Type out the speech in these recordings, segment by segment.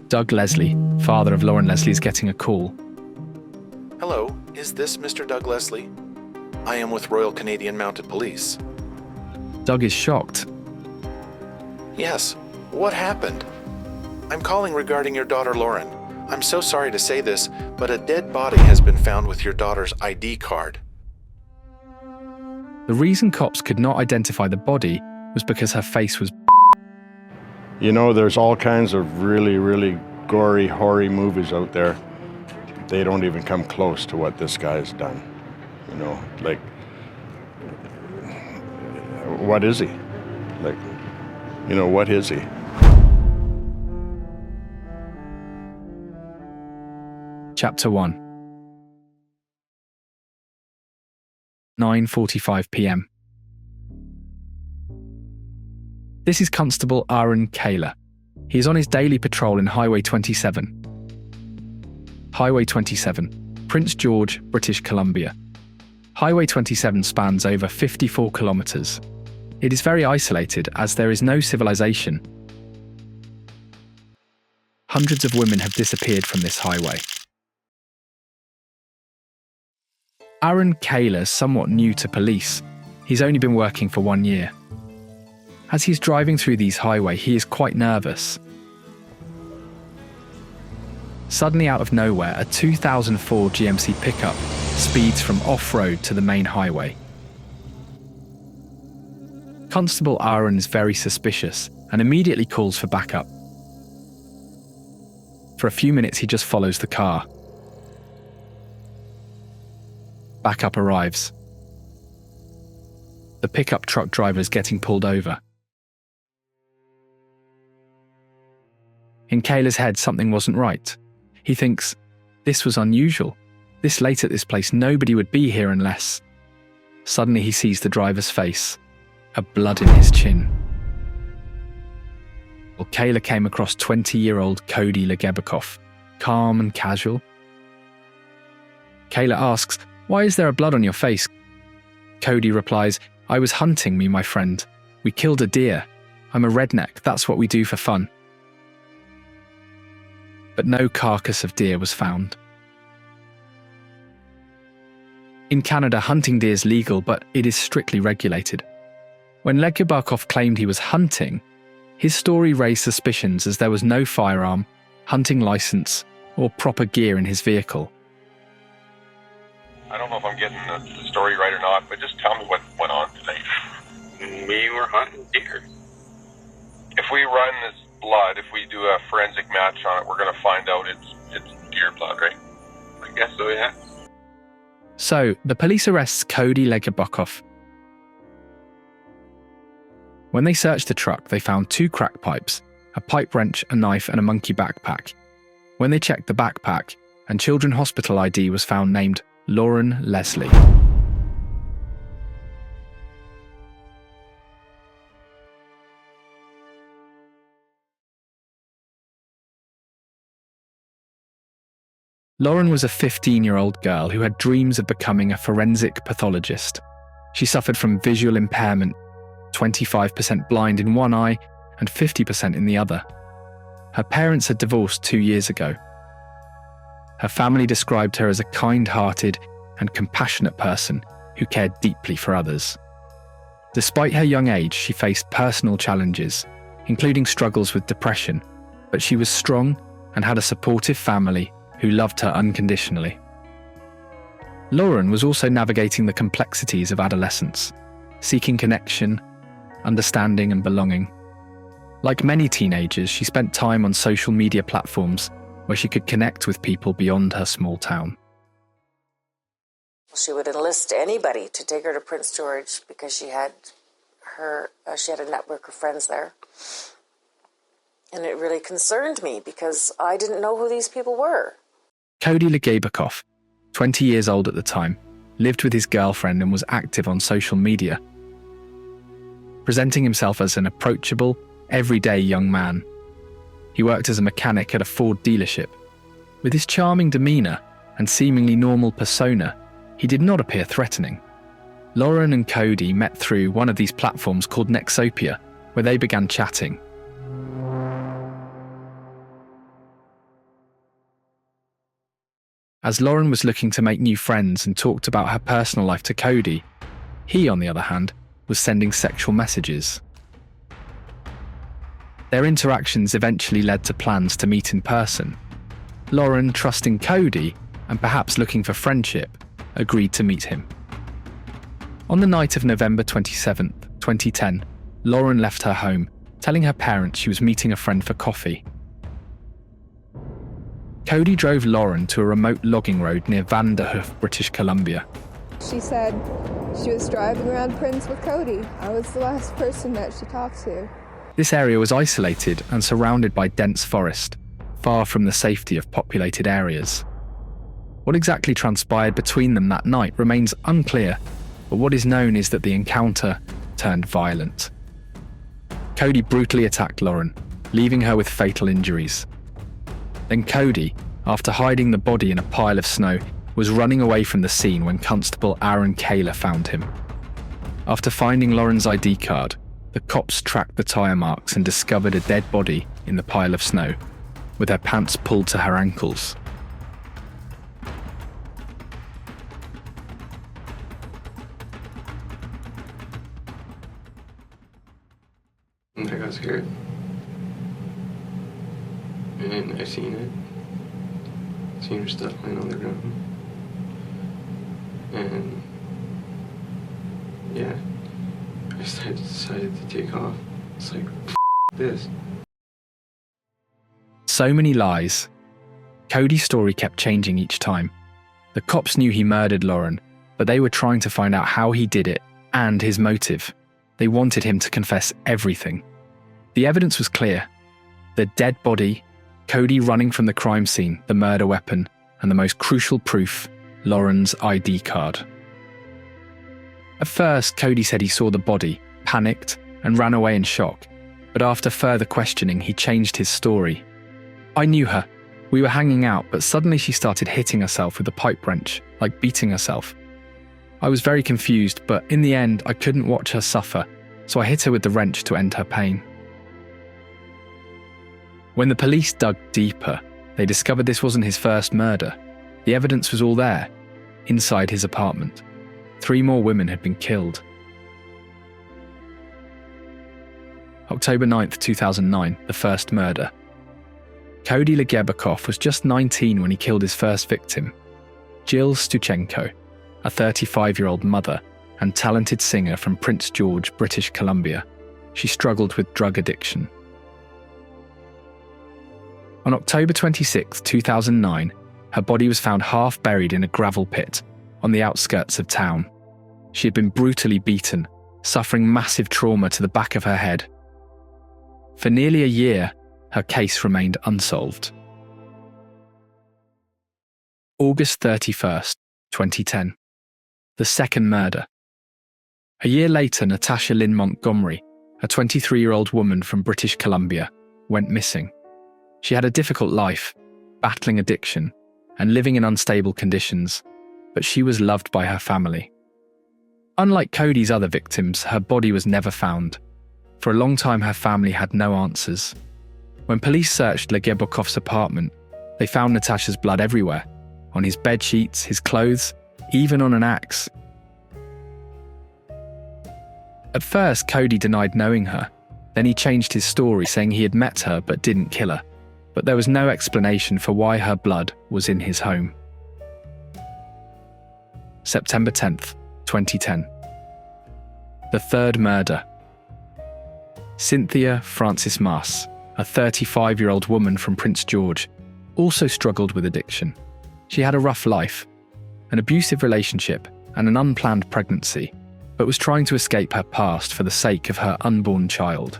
Doug Leslie, father of Lauren Leslie, is getting a call. Hello, is this Mr. Doug Leslie? I am with Royal Canadian Mounted Police. Doug is shocked. Yes, what happened? I'm calling regarding your daughter Lauren. I'm so sorry to say this, but a dead body has been found with your daughter's ID card. The reason cops could not identify the body was because her face was... You know, there's all kinds of really, really gory, hoary movies out there. They don't even come close to what this guy's done. You know, like, what is he? Like, you know, what is he? Chapter 1. 9:45 p.m. This is Constable Aaron Kaler. He is on his daily patrol in Highway 27. Highway 27, Prince George, British Columbia. Highway 27 spans over 54 kilometres. It is very isolated as there is no civilization. Hundreds of women have disappeared from this highway. Aaron Kaler is somewhat new to police. He's only been working for 1 year. As he's driving through these highways, he is quite nervous. Suddenly out of nowhere, a 2004 GMC pickup speeds from off-road to the main highway. Constable Aaron is very suspicious and immediately calls for backup. For a few minutes, he just follows the car. Backup arrives. The pickup truck driver is getting pulled over. In Kaler's head, something wasn't right. He thinks, this was unusual. This late at this place, nobody would be here unless... Suddenly he sees the driver's face, a blood in his chin. Well, Kaler came across 20-year-old Cody Legebikoff, calm and casual. Kaler asks, "Why is there a blood on your face?" Cody replies, "I was hunting, my friend. We killed a deer. I'm a redneck, that's what we do for fun." But no carcass of deer was found. In Canada, hunting deer is legal, but it is strictly regulated. When Legebikoff claimed he was hunting, his story raised suspicions as there was no firearm, hunting license, or proper gear in his vehicle. I don't know if I'm getting the story right or not, but just tell me what went on tonight. We were hunting deer. If we run this blood, if we do a forensic match on it, we're going to find out it's deer blood, right? I guess so, yeah. So, the police arrests Cody Legebikoff. When they searched the truck, they found 2 crack pipes, a pipe wrench, a knife, and a monkey backpack. When they checked the backpack, and Children's Hospital ID was found named Lauren Leslie. Lauren was a 15-year-old girl who had dreams of becoming a forensic pathologist. She suffered from visual impairment, 25% blind in one eye and 50% in the other. Her parents had divorced 2 years ago. Her family described her as a kind-hearted and compassionate person who cared deeply for others. Despite her young age, she faced personal challenges, including struggles with depression, but she was strong and had a supportive family who loved her unconditionally. Lauren was also navigating the complexities of adolescence, seeking connection, understanding, and belonging. Like many teenagers, she spent time on social media platforms where she could connect with people beyond her small town. She would enlist anybody to take her to Prince George because she had a network of friends there. And it really concerned me because I didn't know who these people were. Cody Legebikoff, 20 years old at the time, lived with his girlfriend and was active on social media, presenting himself as an approachable, everyday young man. He worked as a mechanic at a Ford dealership. With his charming demeanour and seemingly normal persona, he did not appear threatening. Lauren and Cody met through one of these platforms called Nexopia, where they began chatting. As Lauren was looking to make new friends and talked about her personal life to Cody, he, on the other hand, was sending sexual messages. Their interactions eventually led to plans to meet in person. Lauren, trusting Cody and perhaps looking for friendship, agreed to meet him. On the night of November 27th, 2010, Lauren left her home, telling her parents she was meeting a friend for coffee. Cody drove Lauren to a remote logging road near Vanderhoof, British Columbia. She said she was driving around Prince with Cody. I was the last person that she talked to. This area was isolated and surrounded by dense forest, far from the safety of populated areas. What exactly transpired between them that night remains unclear, but what is known is that the encounter turned violent. Cody brutally attacked Lauren, leaving her with fatal injuries. Then Cody, after hiding the body in a pile of snow, was running away from the scene when Constable Aaron Kaler found him. After finding Lauren's ID card, the cops tracked the tyre marks and discovered a dead body in the pile of snow, with her pants pulled to her ankles. And I got scared. And I seen it. Seen her stuff laying on the ground. And yeah, I decided to take off. It's like, this. So many lies. Cody's story kept changing each time. The cops knew he murdered Lauren, but they were trying to find out how he did it and his motive. They wanted him to confess everything. The evidence was clear. The dead body, Cody running from the crime scene, the murder weapon, and the most crucial proof, Lauren's ID card. At first, Cody said he saw the body, panicked, and ran away in shock. But after further questioning, he changed his story. I knew her. We were hanging out, but suddenly she started hitting herself with a pipe wrench, like beating herself. I was very confused, but in the end, I couldn't watch her suffer, so I hit her with the wrench to end her pain. When the police dug deeper, they discovered this wasn't his first murder. The evidence was all there, inside his apartment. 3 more women had been killed. October 9th, 2009, the first murder. Cody Legebekov was just 19 when he killed his first victim, Jill Stuchenko, a 35-year-old mother and talented singer from Prince George, British Columbia. She struggled with drug addiction. On October 26, 2009, her body was found half buried in a gravel pit on the outskirts of town. She had been brutally beaten, suffering massive trauma to the back of her head. For nearly a year, her case remained unsolved. August 31st, 2010. The second murder. A year later, Natasha Lynn Montgomery, a 23-year-old woman from British Columbia, went missing. She had a difficult life, battling addiction and living in unstable conditions, but she was loved by her family. Unlike Cody's other victims, her body was never found. For a long time, her family had no answers. When police searched Legebekov's apartment, they found Natasha's blood everywhere, on his bedsheets, his clothes, even on an axe. At first, Cody denied knowing her. Then he changed his story, saying he had met her but didn't kill her. But there was no explanation for why her blood was in his home. September 10th, 2010. The third murder. Cynthia Frances Maas, a 35-year-old woman from Prince George, also struggled with addiction. She had a rough life, an abusive relationship, and an unplanned pregnancy, but was trying to escape her past for the sake of her unborn child.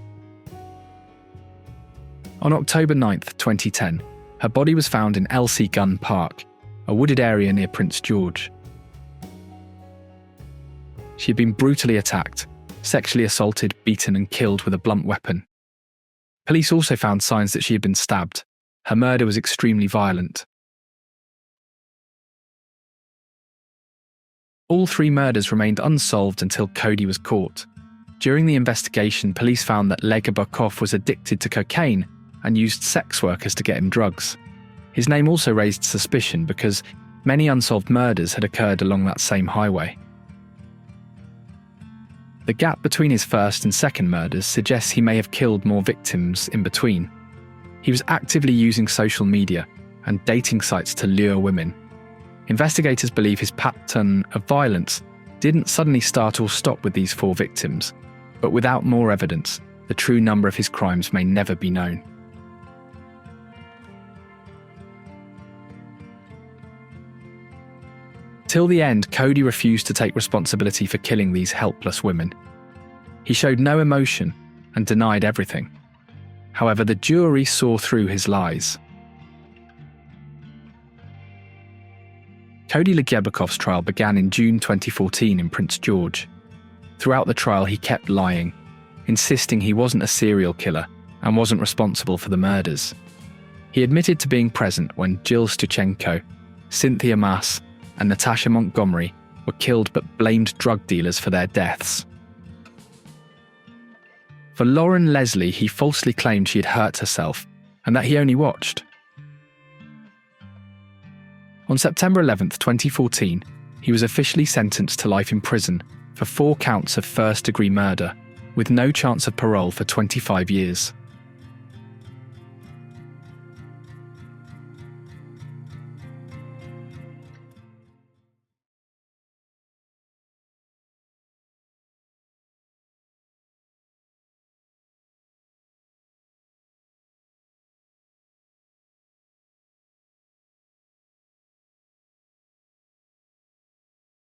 On October 9th, 2010, her body was found in Elsie Gun Park, a wooded area near Prince George. She had been brutally attacked, sexually assaulted, beaten, and killed with a blunt weapon. Police also found signs that she had been stabbed. Her murder was extremely violent. All 3 murders remained unsolved until Cody was caught. During the investigation, police found that Legebekov was addicted to cocaine and used sex workers to get him drugs. His name also raised suspicion because Many unsolved murders had occurred along that same highway. The gap between his first and second murders suggests he may have killed more victims in between. He was actively using social media and dating sites to lure women. Investigators believe his pattern of violence didn't suddenly start or stop with these 4 victims, but without more evidence, the true number of his crimes may never be known. Till the end, Cody refused to take responsibility for killing these helpless women. He showed no emotion and denied everything. However, the jury saw through his lies. Cody Legebokov's trial began in June 2014 in Prince George. Throughout the trial, he kept lying, insisting he wasn't a serial killer and wasn't responsible for the murders. He admitted to being present when Jill Stuchenko, Cynthia Mass, and Natasha Montgomery were killed but blamed drug dealers for their deaths. For Lauren Leslie, he falsely claimed she had hurt herself and that he only watched. On September 11, 2014, he was officially sentenced to life in prison for 4 counts of first-degree murder, with no chance of parole for 25 years.